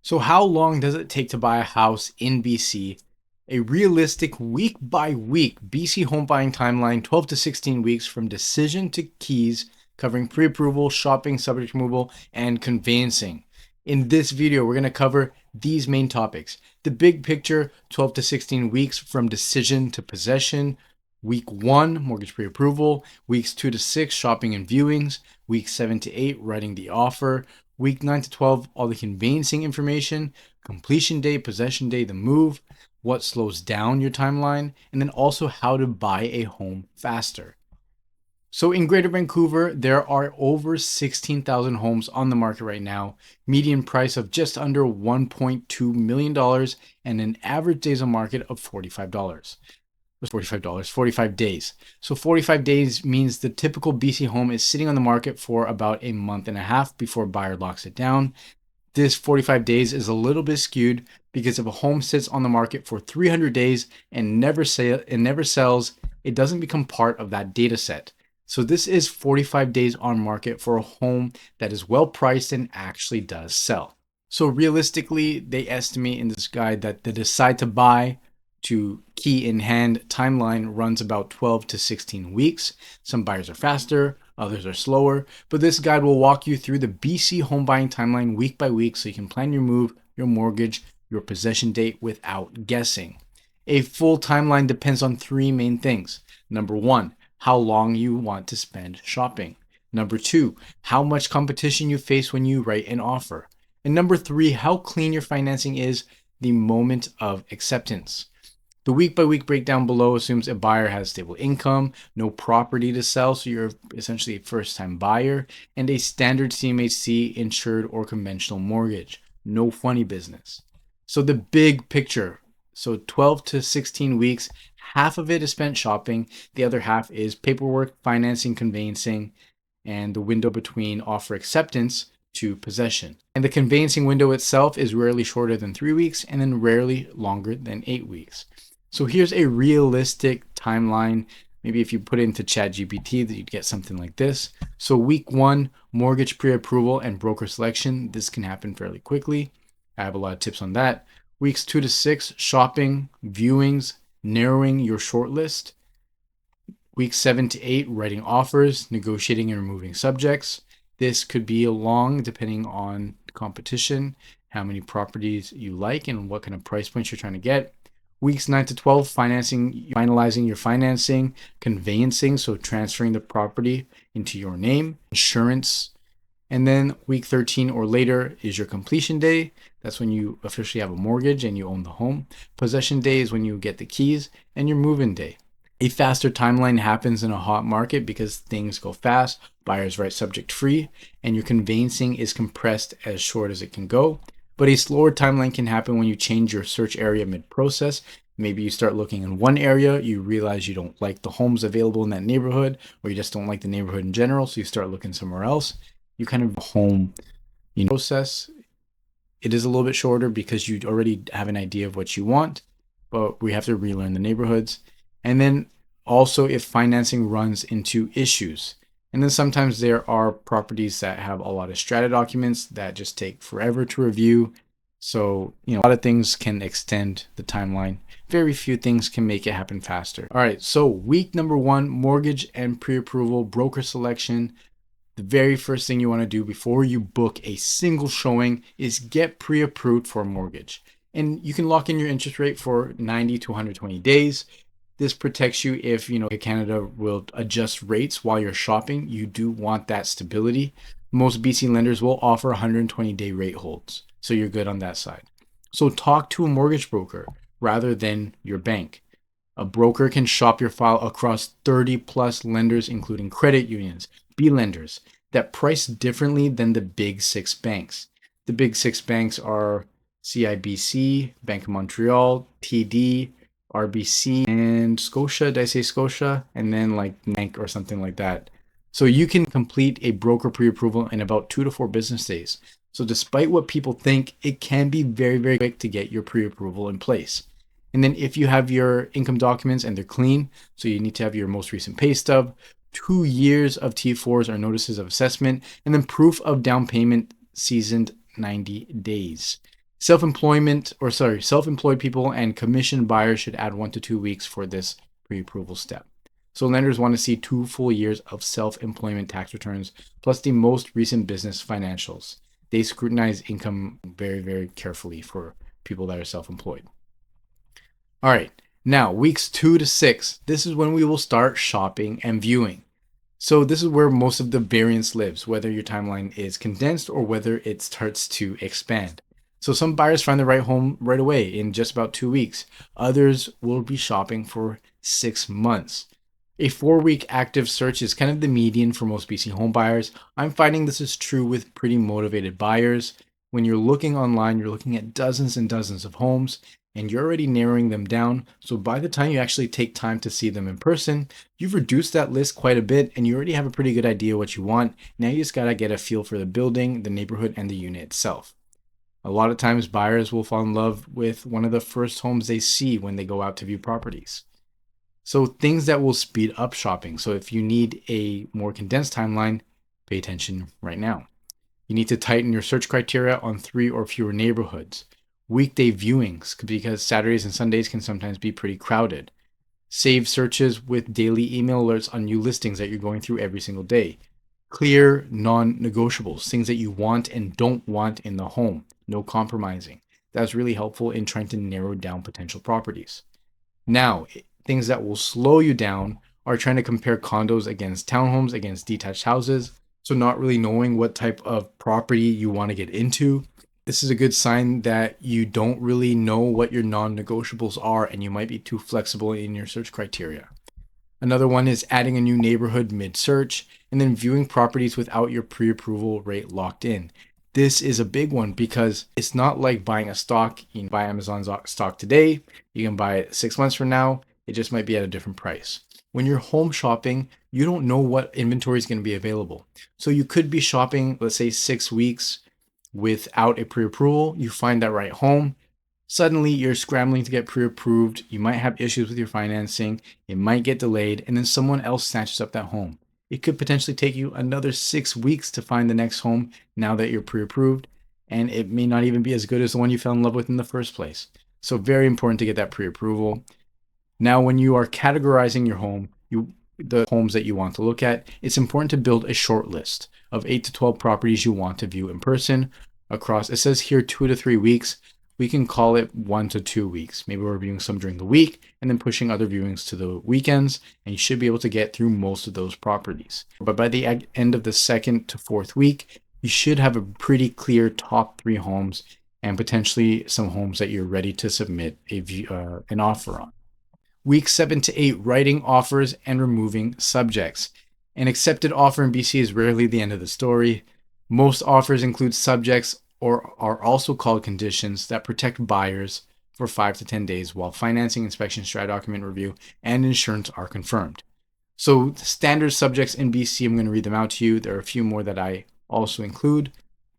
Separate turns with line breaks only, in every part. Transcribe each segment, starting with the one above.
So how long does it take to buy a house in BC? A realistic week by week BC home buying timeline, 12 to 16 weeks from decision to keys, covering pre-approval, shopping, subject removal, and conveyancing. In this video, we're going to cover these main topics. The big picture, 12 to 16 weeks from decision to possession. Week 1, mortgage pre-approval. Weeks 2 to 6, shopping and viewings. Week 7 to 8, writing the offer. Week 9 to 12, all the conveyancing information, completion date, possession date, the move, what slows down your timeline, and then also how to buy a home faster. So in Greater Vancouver, there are over 16,000 homes on the market right now, median price of just under $1.2 million, and an average days on market of $45. 45 days. So 45 days means the typical BC home is sitting on the market for about a month and a half before a buyer locks it down. This 45 days is a little bit skewed because if a home sits on the market for 300 days and never sells, it doesn't become part of that data set. So this is 45 days on market for a home that is well priced and actually does sell. So realistically, they estimate in this guide that the decide to buy to key in hand timeline runs about 12 to 16 weeks. Some buyers are faster, others are slower, but this guide will walk you through the BC home buying timeline week by week so you can plan your move, your mortgage, your possession date without guessing. A full timeline depends on 3 main things. Number 1, how long you want to spend shopping. Number 2, how much competition you face when you write an offer. And number 3, how clean your financing is the moment of acceptance. The week-by-week breakdown below assumes a buyer has stable income, no property to sell, so you're essentially a first-time buyer, and a standard CMHC insured or conventional mortgage. No funny business. So the big picture, so 12 to 16 weeks, half of it is spent shopping, the other half is paperwork, financing, conveyancing, and the window between offer acceptance to possession. And the conveyancing window itself is rarely shorter than 3 weeks and then rarely longer than 8 weeks. So here's a realistic timeline. Maybe if you put it into ChatGPT, that you'd get something like this. So week 1, mortgage pre-approval and broker selection. This can happen fairly quickly. I have a lot of tips on that. Weeks 2 to 6, shopping, viewings, narrowing your shortlist. Weeks 7 to 8, writing offers, negotiating and removing subjects. This could be long depending on competition, how many properties you like, and what kind of price points you're trying to get. Weeks 9 to 12, finalizing your financing, conveyancing, so transferring the property into your name, insurance. And then week 13 or later is your completion day. That's when you officially have a mortgage and you own the home. Possession day is when you get the keys, and your move-in day. A faster timeline happens in a hot market because things go fast, buyers write subject free, and your conveyancing is compressed as short as it can go. But a slower timeline can happen when you change your search area mid-process. Maybe you start looking in one area, you realize you don't like the homes available in that neighborhood, or you just don't like the neighborhood in general, so you start looking somewhere else. You kind of home process. It is a little bit shorter because you already have an idea of what you want, but we have to relearn the neighborhoods. And then also if financing runs into issues. And then sometimes there are properties that have a lot of strata documents that just take forever to review. So, a lot of things can extend the timeline. Very few things can make it happen faster. All right, so week number 1, mortgage and pre-approval, broker selection. The very first thing you want to do before you book a single showing is get pre-approved for a mortgage. And you can lock in your interest rate for 90 to 120 days. This protects you if, Canada will adjust rates while you're shopping. You do want that stability. Most BC lenders will offer 120-day rate holds. So you're good on that side. So talk to a mortgage broker rather than your bank. A broker can shop your file across 30 plus lenders, including credit unions, B lenders, that price differently than the big 6 banks. The big 6 banks are CIBC, Bank of Montreal, TD, RBC, and Scotia. Did I say Scotia? And then like Bank or something like that. So you can complete a broker pre-approval in about 2 to 4 business days. So despite what people think, it can be very, very quick to get your pre-approval in place. And then if you have your income documents and they're clean, so you need to have your most recent pay stub, 2 years of T4s or notices of assessment, and then proof of down payment seasoned 90 days. Self-employed people and commission buyers should add 1 to 2 weeks for this pre-approval step. So lenders want to see 2 full years of self-employment tax returns plus the most recent business financials. They scrutinize income very, very carefully for people that are self-employed. All right, now weeks 2 to 6, this is when we will start shopping and viewing. So this is where most of the variance lives, whether your timeline is condensed or whether it starts to expand. So some buyers find the right home right away in just about 2 weeks. Others will be shopping for 6 months. A 4-week active search is kind of the median for most BC home buyers. I'm finding this is true with pretty motivated buyers. When you're looking online, you're looking at dozens and dozens of homes and you're already narrowing them down. So by the time you actually take time to see them in person, you've reduced that list quite a bit and you already have a pretty good idea what you want. Now you just gotta get a feel for the building, the neighborhood, and the unit itself. A lot of times buyers will fall in love with one of the first homes they see when they go out to view properties. So things that will speed up shopping. So if you need a more condensed timeline, pay attention right now. You need to tighten your search criteria on 3 or fewer neighborhoods. Weekday viewings, because Saturdays and Sundays can sometimes be pretty crowded. Save searches with daily email alerts on new listings that you're going through every single day. Clear non-negotiables, things that you want and don't want in the home. No compromising. That's really helpful in trying to narrow down potential properties. Now, things that will slow you down are trying to compare condos against townhomes, against detached houses. So not really knowing what type of property you want to get into. This is a good sign that you don't really know what your non-negotiables are and you might be too flexible in your search criteria. Another one is adding a new neighborhood mid-search and then viewing properties without your pre-approval rate locked in. This is a big one because it's not like buying a stock. You can buy Amazon's stock today, you can buy it 6 months from now, it just might be at a different price. When you're home shopping, you don't know what inventory is going to be available. So you could be shopping, let's say 6 weeks without a pre-approval, you find that right home, suddenly you're scrambling to get pre-approved, you might have issues with your financing, it might get delayed, and then someone else snatches up that home. It could potentially take you another 6 weeks to find the next home now that you're pre-approved, and it may not even be as good as the one you fell in love with in the first place. So very important to get that pre-approval. Now, when you are categorizing your home, the homes that you want to look at, it's important to build a short list of 8 to 12 properties you want to view in person across, it says here 2 to 3 weeks. We can call it 1 to 2 weeks. Maybe we're viewing some during the week and then pushing other viewings to the weekends, and you should be able to get through most of those properties. But by the end of the 2nd to 4th week, you should have a pretty clear top 3 homes and potentially some homes that you're ready to submit an offer on. Week 7 to 8, writing offers and removing subjects. An accepted offer in BC is rarely the end of the story. Most offers include subjects or are also called conditions that protect buyers for 5 to 10 days while financing, inspection, strat document review, and insurance are confirmed. So standard subjects in BC, I'm going to read them out to you. There are a few more that I also include,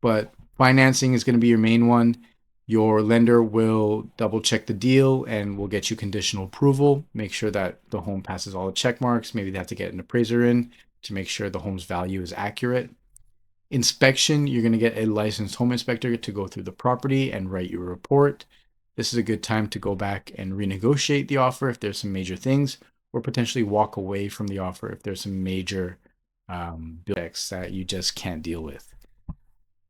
but financing is going to be your main one. Your lender will double check the deal and will get you conditional approval. Make sure that the home passes all the check marks. Maybe they have to get an appraiser in to make sure the home's value is accurate. Inspection, you're going to get a licensed home inspector to go through the property and write your report. This is a good time to go back and renegotiate the offer if there's some major things, or potentially walk away from the offer if there's some major defects that you just can't deal with.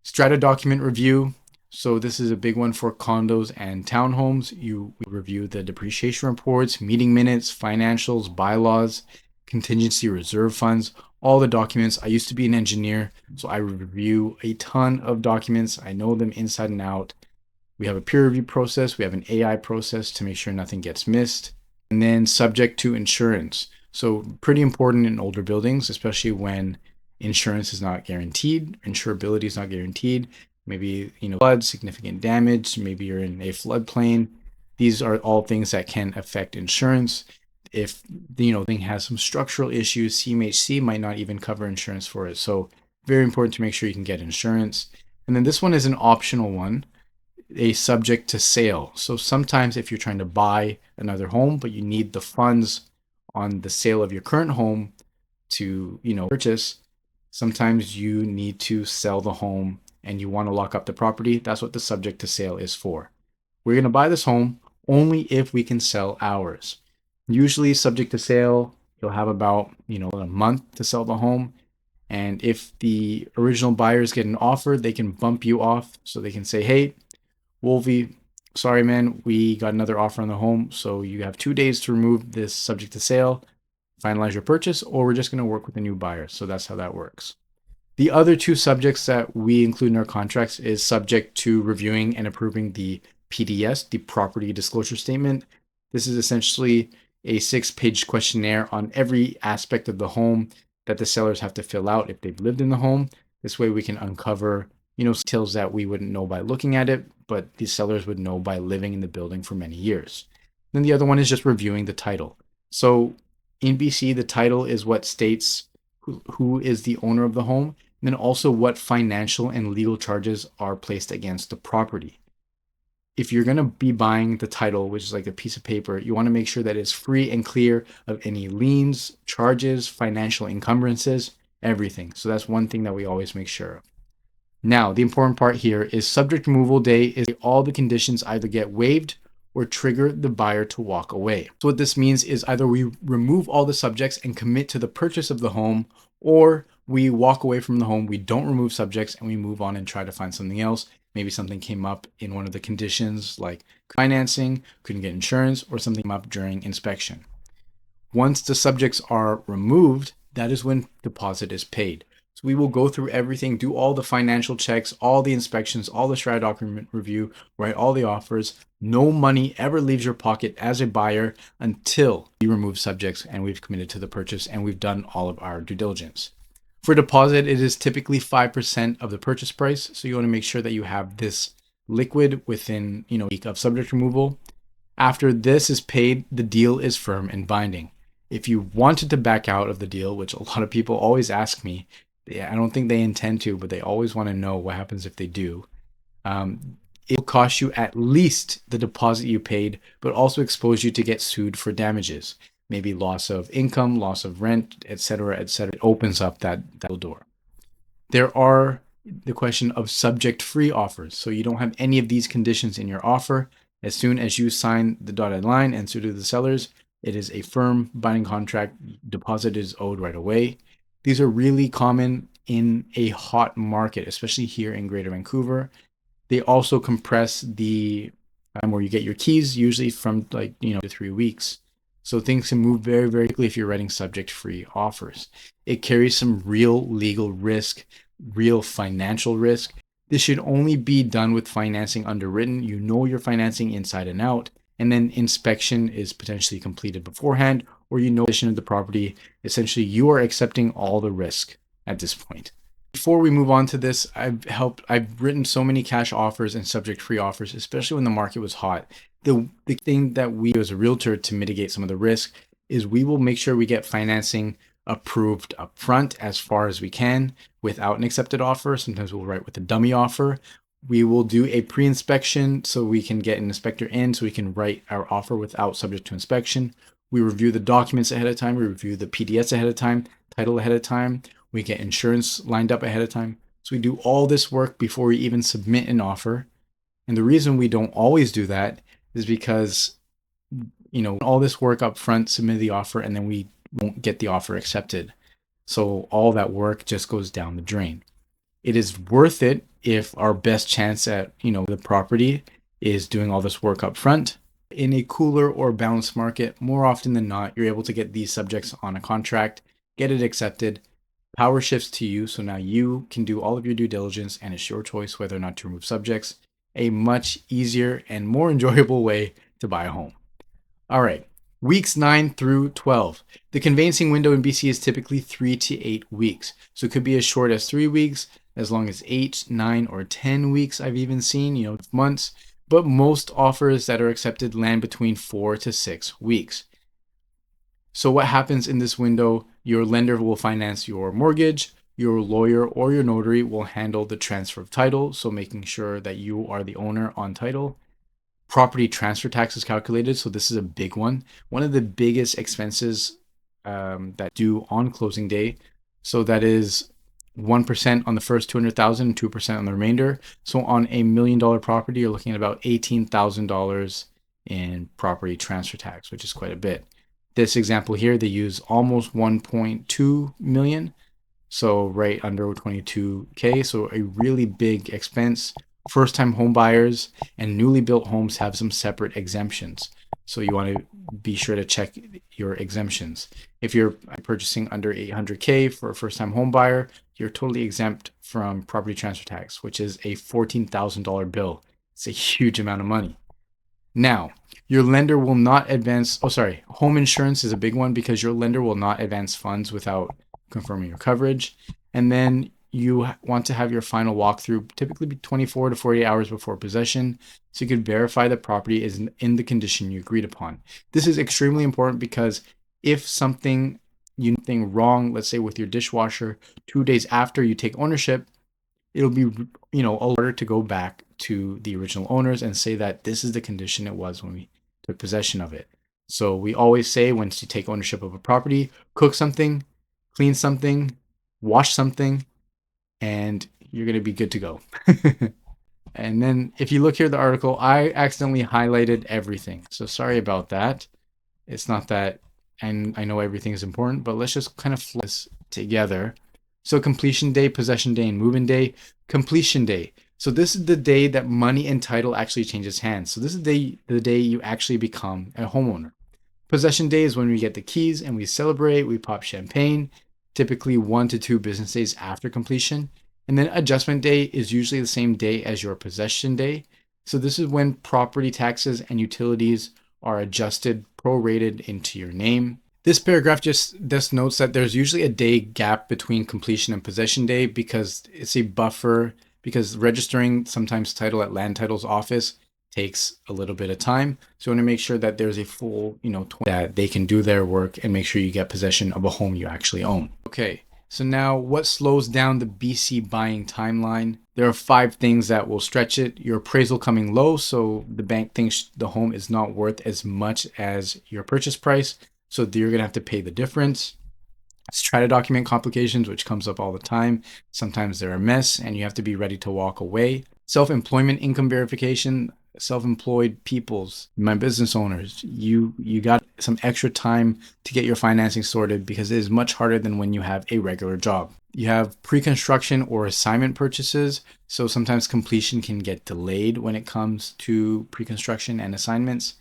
Strata document review. So this is a big one for condos and townhomes. You review the depreciation reports, meeting minutes, financials, bylaws, contingency reserve funds, all the documents. I used to be an engineer, so I review a ton of documents. I know them inside and out. We have a peer review process. We have an AI process to make sure nothing gets missed. And then subject to insurance. So pretty important in older buildings, especially when insurance is not guaranteed, insurability is not guaranteed. Maybe, flood, significant damage, maybe you're in a floodplain. These are all things that can affect insurance. If the thing has some structural issues, CMHC might not even cover insurance for it. So very important to make sure you can get insurance. And then this one is an optional one, a subject to sale. So sometimes if you're trying to buy another home, but you need the funds on the sale of your current home to, purchase, sometimes you need to sell the home and you want to lock up the property, that's what the subject to sale is for. We're going to buy this home only if we can sell ours. Usually subject to sale, you'll have about, a month to sell the home. And if the original buyers get an offer, they can bump you off. So they can say, hey, Wolvie, sorry, man, we got another offer on the home. So you have 2 days to remove this subject to sale, finalize your purchase, or we're just going to work with a new buyer. So that's how that works. The other two subjects that we include in our contracts is subject to reviewing and approving the PDS, the property disclosure statement. This is essentially a 6-page questionnaire on every aspect of the home that the sellers have to fill out if they've lived in the home. This way we can uncover, details that we wouldn't know by looking at it, but the sellers would know by living in the building for many years. Then the other one is just reviewing the title. So in BC, the title is what states who is the owner of the home, and then also what financial and legal charges are placed against the property. If you're going to be buying the title, which is like a piece of paper, you want to make sure that it's free and clear of any liens, charges, financial encumbrances, everything. So that's one thing that we always make sure of. Now, the important part here is subject removal day is all the conditions either get waived or trigger the buyer to walk away. So what this means is either we remove all the subjects and commit to the purchase of the home, or we walk away from the home, we don't remove subjects, and we move on and try to find something else. Maybe something came up in one of the conditions like financing, couldn't get insurance, or something came up during inspection. Once the subjects are removed, that is when deposit is paid. So we will go through everything, do all the financial checks, all the inspections, all the Shred document review, write all the offers. No money ever leaves your pocket as a buyer until you remove subjects and we've committed to the purchase and we've done all of our due diligence. For deposit, it is typically 5% of the purchase price. So you want to make sure that you have this liquid within, a week of subject removal. After this is paid, the deal is firm and binding. If you wanted to back out of the deal, which a lot of people always ask me, I don't think they intend to, but they always want to know what happens if they do. It will cost you at least the deposit you paid, but also expose you to get sued for damages, maybe loss of income, loss of rent, etc., etc. It opens up that door. There are the question of subject-free offers. So you don't have any of these conditions in your offer. As soon as you sign the dotted line and so do the sellers, it is a firm binding contract. Deposit is owed right away. These are really common in a hot market, especially here in Greater Vancouver. They also compress the time where you get your keys, usually from to 3 weeks. So things can move very, very quickly if you're writing subject-free offers. It carries some real legal risk, real financial risk. This should only be done with financing underwritten. You know your financing inside and out, and then inspection is potentially completed beforehand, or condition of the property. Essentially, you are accepting all the risk at this point. Before we move on to this, I've written so many cash offers and subject-free offers, especially when the market was hot. The thing that we do as a realtor to mitigate some of the risk is we will make sure we get financing approved up front as far as we can without an accepted offer. Sometimes we'll write with a dummy offer. We will do a pre-inspection so we can get an inspector in so we can write our offer without subject to inspection. We review the documents ahead of time. We review the PDS ahead of time, title ahead of time. We get insurance lined up ahead of time. So we do all this work before we even submit an offer. And the reason we don't always do that is because, all this work up front, submit the offer, and then we won't get the offer accepted. So all that work just goes down the drain. It is worth it if our best chance at, the property is doing all this work up front. In a cooler or balanced market, more often than not, you're able to get these subjects on a contract, get it accepted, power shifts to you. So now you can do all of your due diligence and it's your choice whether or not to remove subjects. A much easier and more enjoyable way to buy a home. All right, weeks 9 through 12. The conveyancing window in BC is typically 3 to 8 weeks. So it could be as short as 3 weeks, as long as 8, 9, or 10 weeks I've even seen, months. But most offers that are accepted land between 4 to 6 weeks. So what happens in this window? Your lender will finance your mortgage. Your lawyer or your notary will handle the transfer of title, so making sure that you are the owner on title. Property transfer tax is calculated, so this is a big one. One of the biggest expenses that due on closing day. So that is 1% on the first 200,000 and 2% on the remainder. So on $1 million property, you're looking at about $18,000 in property transfer tax, which is quite a bit. This example here, they use almost 1.2 million. So right under 22K. So a really big expense. First time home buyers and newly built homes have some separate exemptions. So you want to be sure to check your exemptions. If you're purchasing under 800K for a first time home buyer, you're totally exempt from property transfer tax, which is a $14,000 bill. It's a huge amount of money. Now, your lender will not advance, home insurance is a big one because your lender will not advance funds without confirming your coverage. And then you want to have your final walkthrough typically be 24 to 48 hours before possession, so you can verify the property is in the condition you agreed upon. This is extremely important because if something wrong, let's say with your dishwasher, 2 days after you take ownership, it'll be harder to go back to the original owners and say that this is the condition it was when we took possession of it. So we always say once you take ownership of a property, cook something, clean something, wash something, and you're going to be good to go. And then if you look here at the article, I accidentally highlighted everything. So sorry about that. It's not that, and I know everything is important, but let's just kind of flow this together. So completion day, possession day, and move-in day. Completion day. So this is the day that money and title actually changes hands. So this is the day you actually become a homeowner. Possession day is when we get the keys and we celebrate, we pop champagne, typically 1 to 2 business days after completion. And then adjustment day is usually the same day as your possession day. So this is when property taxes and utilities are adjusted, prorated into your name. This paragraph just notes that there's usually a day gap between completion and possession day because it's a buffer, because registering sometimes title at land title's office takes a little bit of time. So you want to make sure that there's a full, that they can do their work and make sure you get possession of a home you actually own. Okay, so now what slows down the BC buying timeline? There are 5 things that will stretch it. Your appraisal coming low, so the bank thinks the home is not worth as much as your purchase price, so you're going to have to pay the difference. Strata document complications, which comes up all the time. Sometimes they're a mess and you have to be ready to walk away. Self-employment income verification. Self-employed peoples, my business owners, you got some extra time to get your financing sorted because it is much harder than when you have a regular job. You have pre-construction or assignment purchases, so sometimes completion can get delayed when it comes to pre-construction and assignments.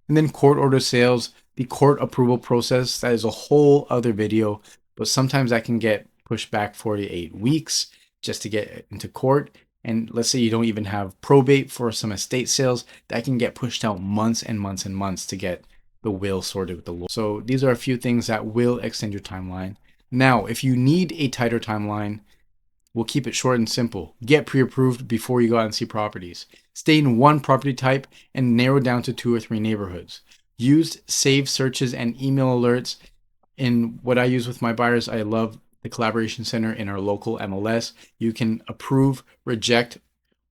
And then court order sales, the court approval process, that is a whole other video, but sometimes that can get pushed back 48 weeks just to get into court. And let's say you don't even have probate for some estate sales, that can get pushed out months and months and months to get the will sorted with the law. So these are a few things that will extend your timeline. Now, if you need a tighter timeline, we'll keep it short and simple. Get pre-approved before you go out and see properties. Stay in one property type and narrow down to 2 or 3 neighborhoods. Use saved searches and email alerts. In what I use with my buyers, I love the collaboration center in our local MLS. You can approve, reject,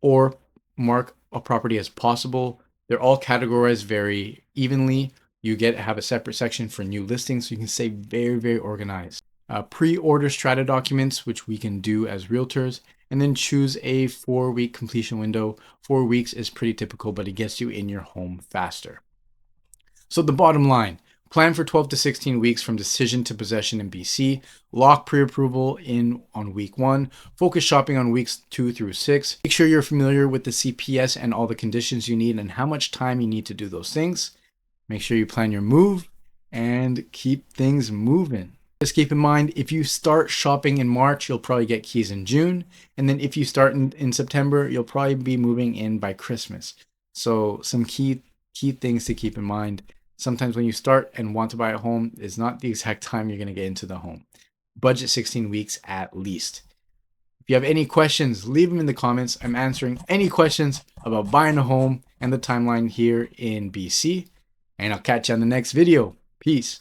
or mark a property as possible. They're all categorized very evenly. You have a separate section for new listings, so you can stay very, very organized. Pre-order strata documents, which we can do as realtors, and then choose a 4-week completion window. 4 weeks is pretty typical, but it gets you in your home faster. So the bottom line, plan for 12 to 16 weeks from decision to possession in BC. Lock pre-approval in on week 1. Focus shopping on weeks 2 through 6. Make sure you're familiar with the CPS and all the conditions you need and how much time you need to do those things. Make sure you plan your move and keep things moving. Just keep in mind, if you start shopping in March, you'll probably get keys in June. And then if you start in September, you'll probably be moving in by Christmas. So some key things to keep in mind. Sometimes when you start and want to buy a home, it's not the exact time you're going to get into the home. Budget 16 weeks at least. If you have any questions, leave them in the comments. I'm answering any questions about buying a home and the timeline here in BC. And I'll catch you on the next video. Peace.